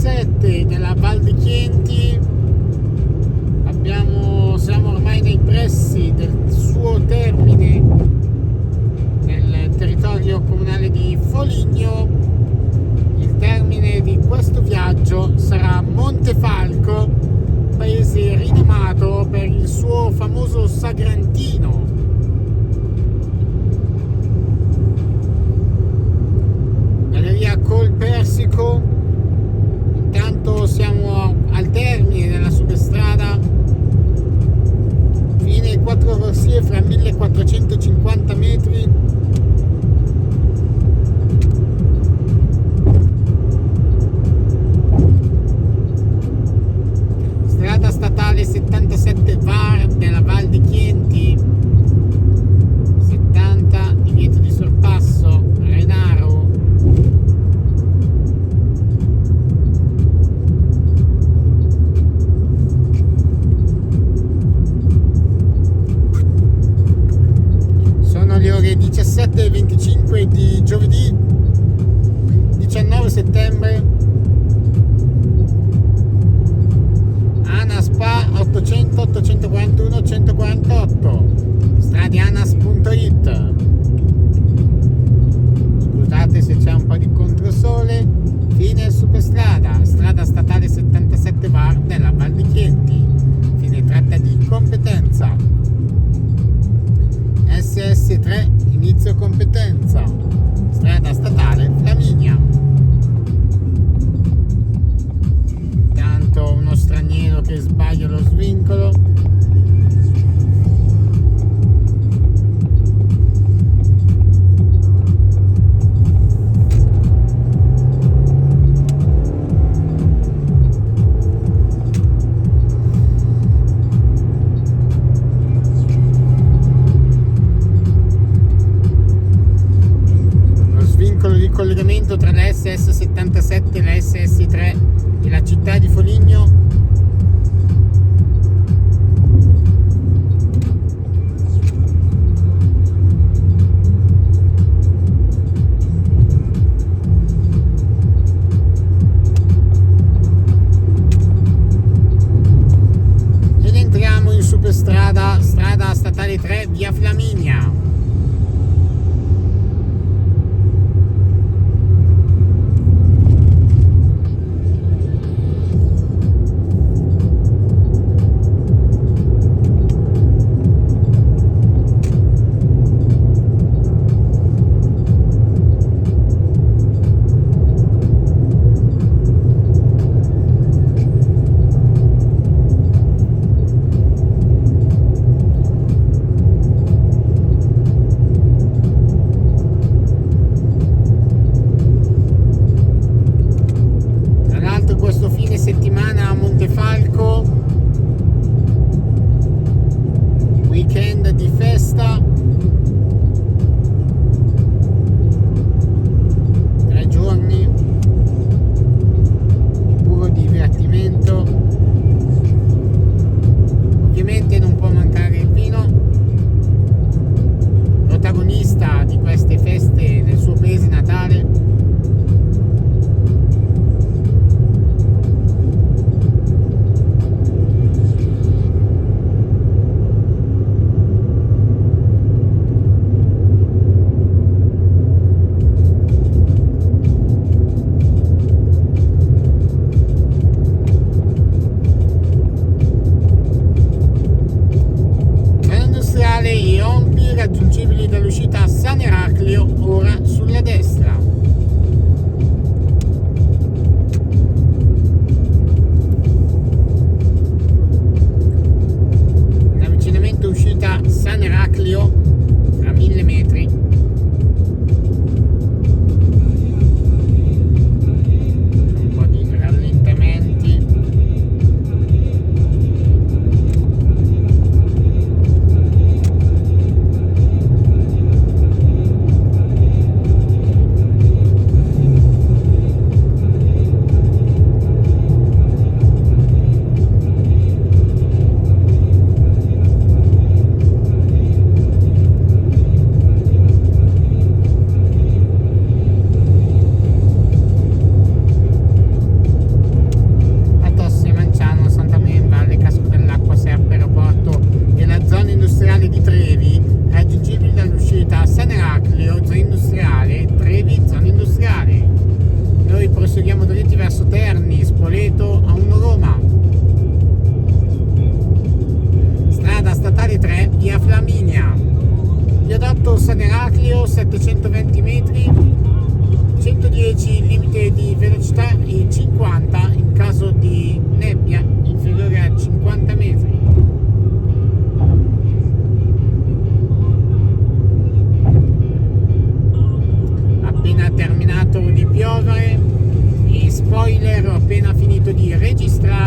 SS7 della Val di Chienti. Siamo ormai nei pressi del suo termine nel territorio comunale di Foligno. Il termine di questo viaggio sarà Montefalco, paese rinomato per il suo famoso Sagrantino. Galleria Col Persico. Intanto siamo al termine della superstrada, fine 4 corsie fra 1450 metri. Strada statale 77 VAR della Val di Chienti, 70 divieto di sorpasso, Renaro. Sono le ore 17:25 di giovedì 19 settembre. ANASPA 800 841 148, stradianas.it. Scusate se c'è un po' di controsole. Fine superstrada, strada statale 77 VAR della Val di Chienti, fine tratta di competenza. SS3 inizio competenza, strada statale Flaminia. Tanto uno straniero che sbaglia lo svincolo. Collegamento tra la SS77 e la SS3 e la città di Foligno.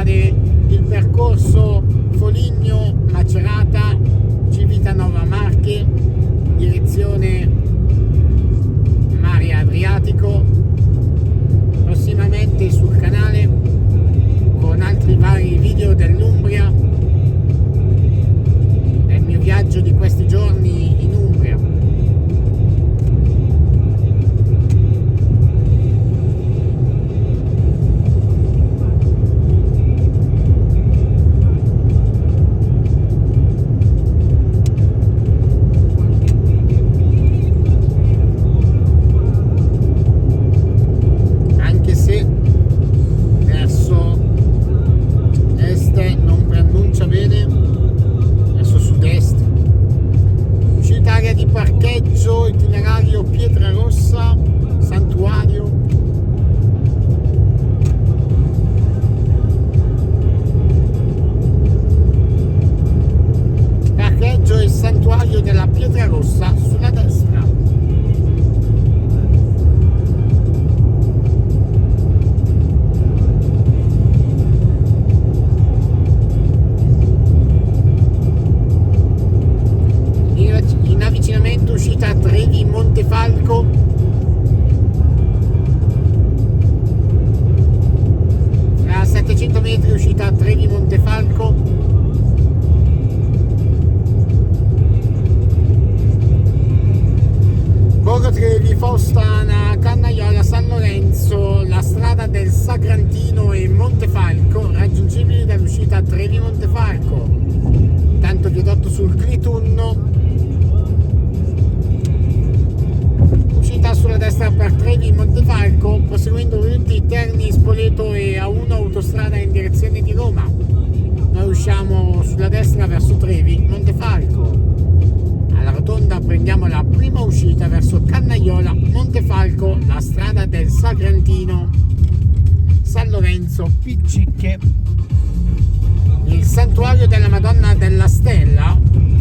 fare il percorso Foligno-Macerata, Civitanova Marche, direzione Mare Adriatico, prossimamente sul canale con altri vari video dell'Umbria, del mio viaggio di questi giorni in Umbria. Itinerario Pietrarossa, santuario. Parcheggio e santuario della Pietrarossa sulla destra. In avvicinamento uscita a Trevi Montefalco, a 700 metri uscita a Trevi Montefalco, Borgo Trevi, Faustana, Cannaiola, San Lorenzo, la strada del Sagrantino e Montefalco raggiungibili dall'uscita a Trevi Montefalco, tanto viadotto sul Clitunno, sulla destra per Trevi Montefalco, proseguendo route Terni, Spoleto e A1 autostrada in direzione di Roma. Noi usciamo sulla destra verso Trevi Montefalco. Alla rotonda prendiamo la prima uscita verso Cannaiola, Montefalco, la strada del Sagrantino, San Lorenzo, Piccicche, il santuario della Madonna della Stella.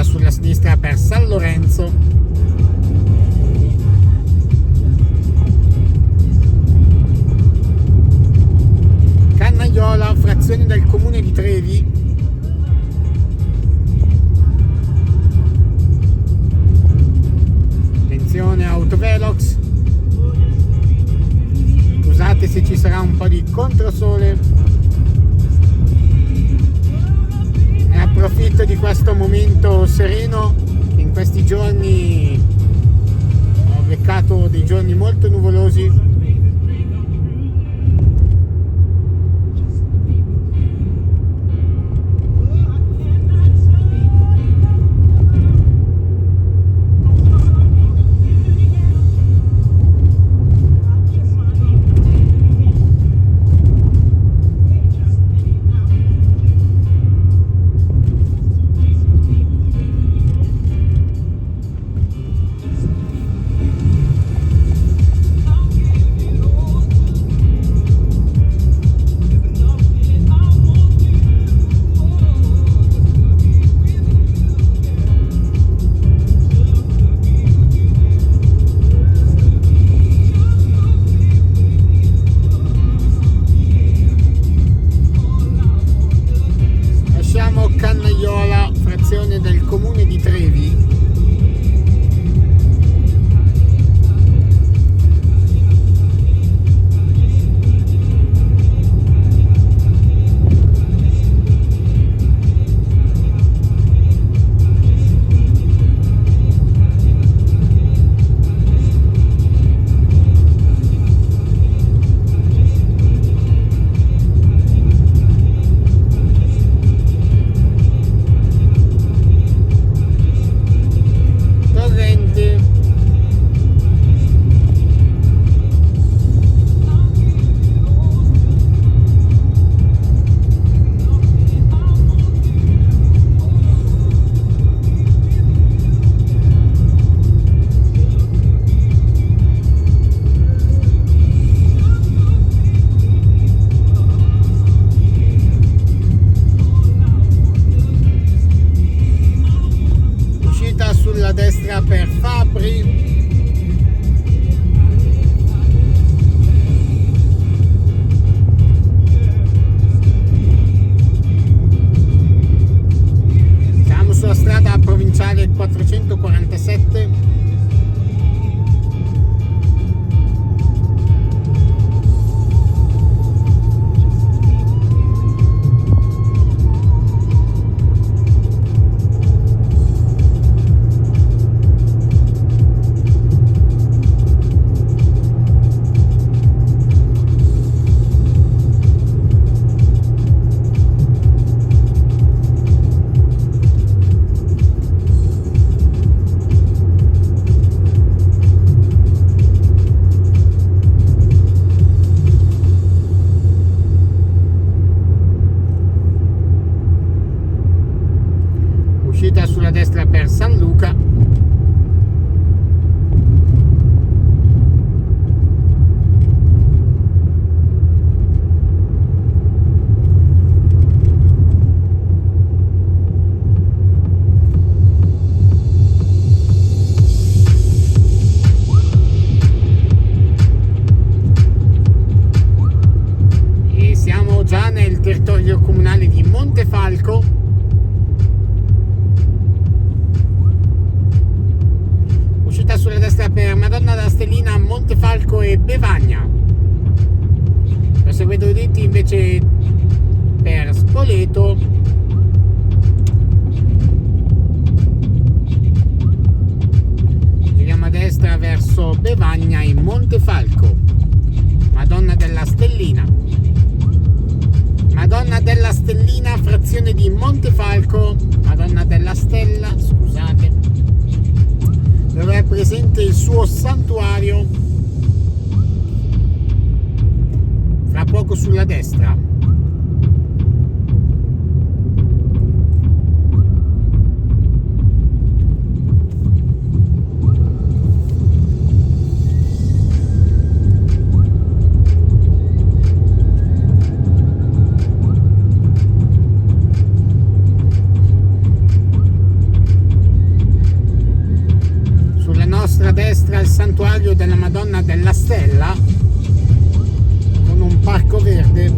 Sulla sinistra per San Lorenzo, Cannaiola, frazione del comune di Trevi, attenzione autovelox, scusate se ci sarà un po' di controsole. Approfitto di questo momento sereno. In questi giorni ho beccato dei giorni molto nuvolosi. destra per Fabbri. Siamo sulla strada provinciale 447. Uscita sulla destra per San Luca. E siamo già nel territorio comunale di Montefalco. Uscita sulla destra per Madonna della Stellina, Montefalco e Bevagna. Proseguendo i diritti invece per Spoleto. Giriamo a destra verso Bevagna e Montefalco. Madonna della Stellina. Madonna della Stellina, frazione di Montefalco. Madonna della Stella, scusate, dove è presente il suo santuario, fra poco sulla destra. A destra il santuario della Madonna della Stella con un parco verde.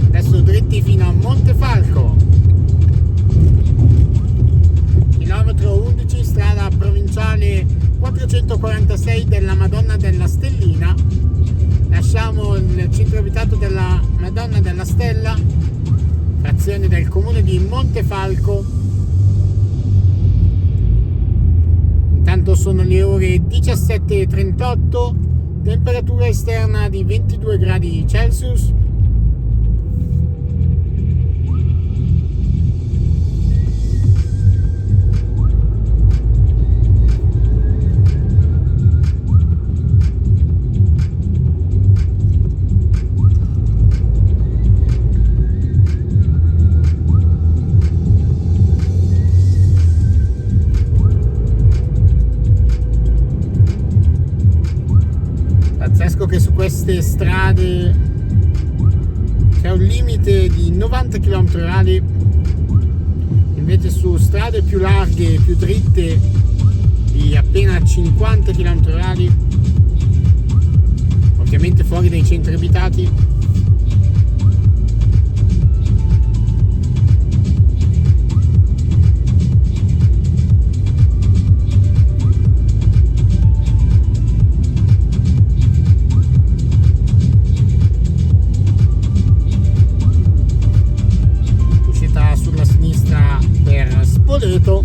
Adesso dritti fino a Montefalco. Chilometro 11, strada provinciale 446 della Madonna della Stellina. Lasciamo il centro abitato della Madonna della Stella, frazione del comune di Montefalco. Intanto sono le ore 17:38, temperatura esterna di 22 gradi Celsius. Pazzesco che su queste strade c'è un limite di 90 km/h, invece su strade più larghe e più dritte di appena 50 km/h, ovviamente fuori dai centri abitati. Spoleto.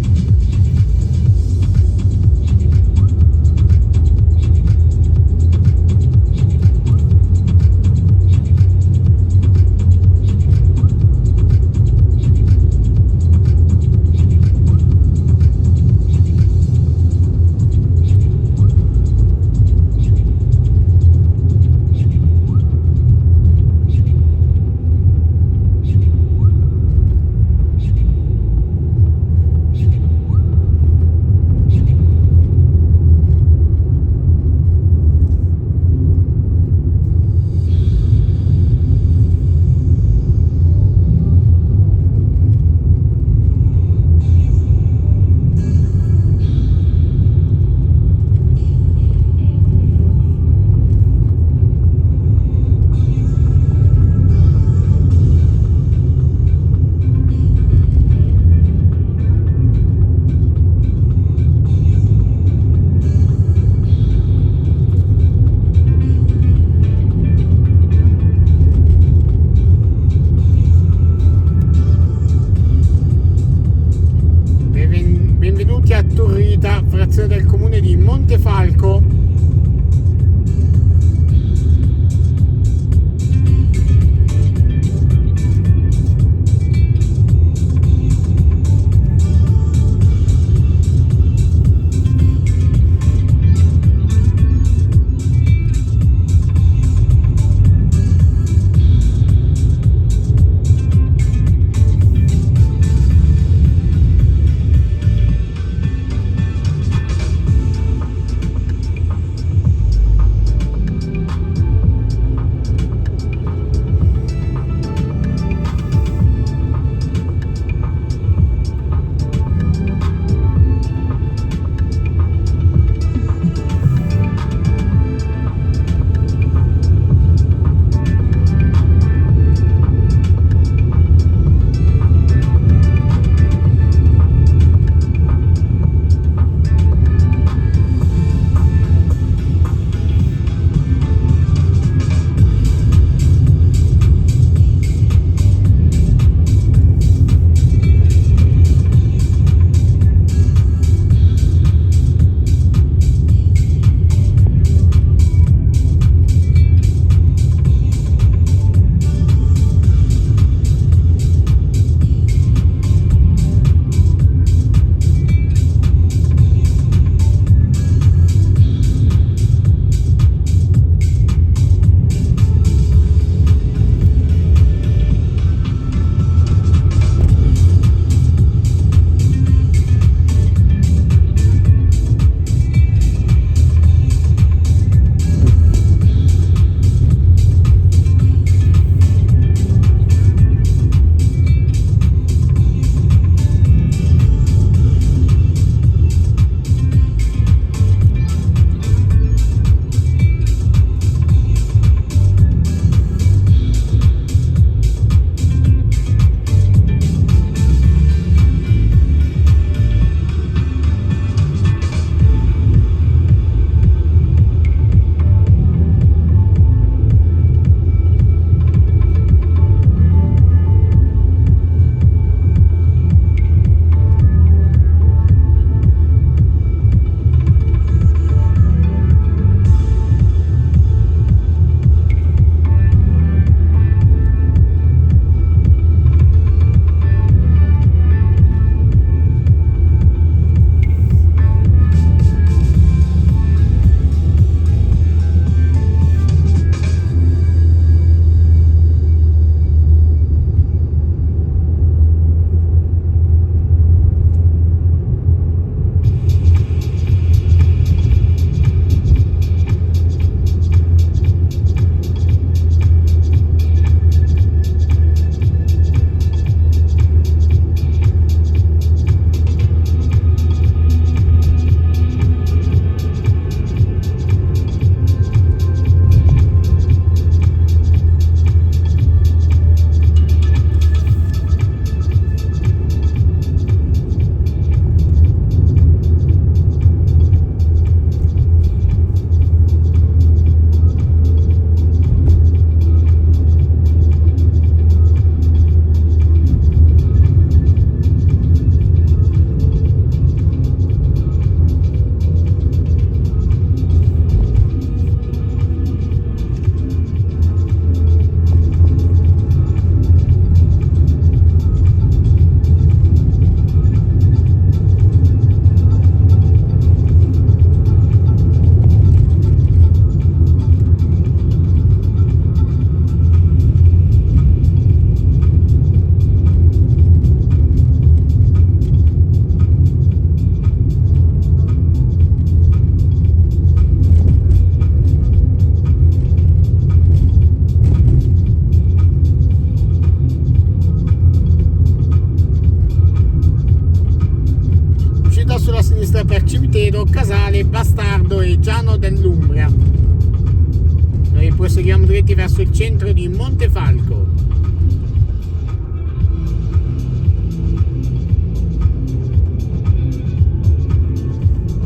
proseguiamo dritti verso il centro di Montefalco.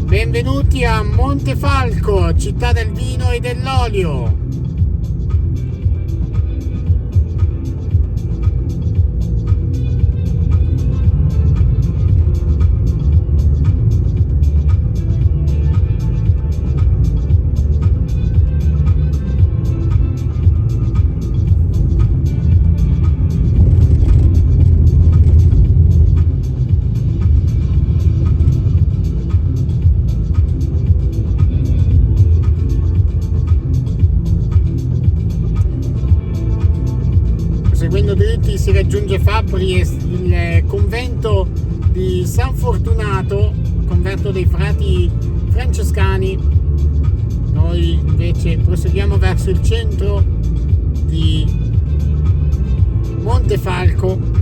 Benvenuti a Montefalco, città del vino e dell'olio. Seguendo dritti si raggiunge Fabbri e il convento di San Fortunato, convento dei frati francescani. Noi invece proseguiamo verso il centro di Montefalco.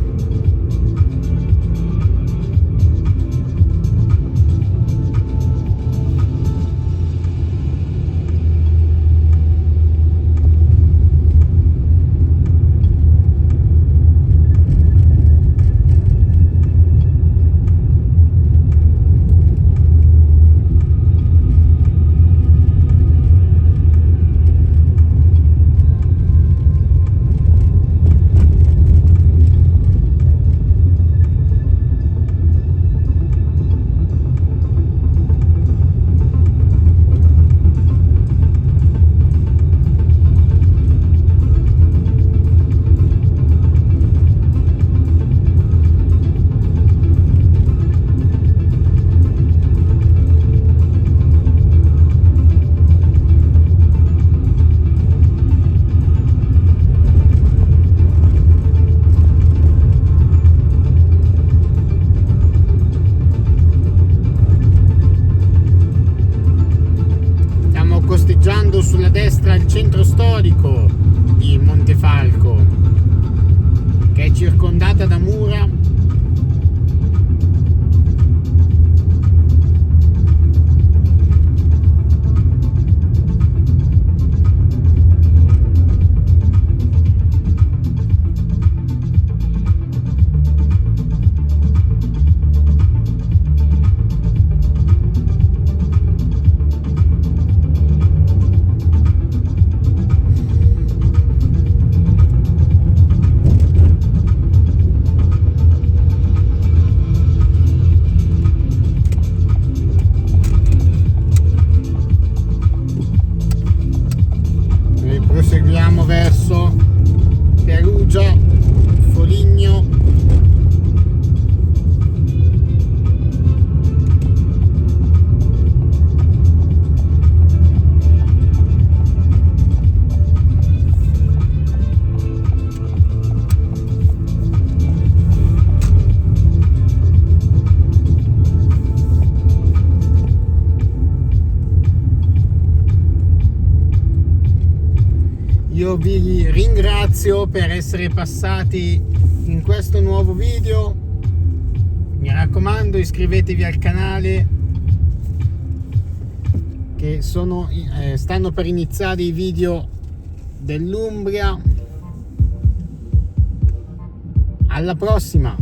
Sulla destra il centro storico di Montefalco, che è circondata da mura. Proseguiamo verso Perugia, Foligno. Io vi ringrazio per essere passati in questo nuovo video. Mi raccomando, iscrivetevi al canale, che stanno per iniziare i video dell'Umbria. Alla prossima!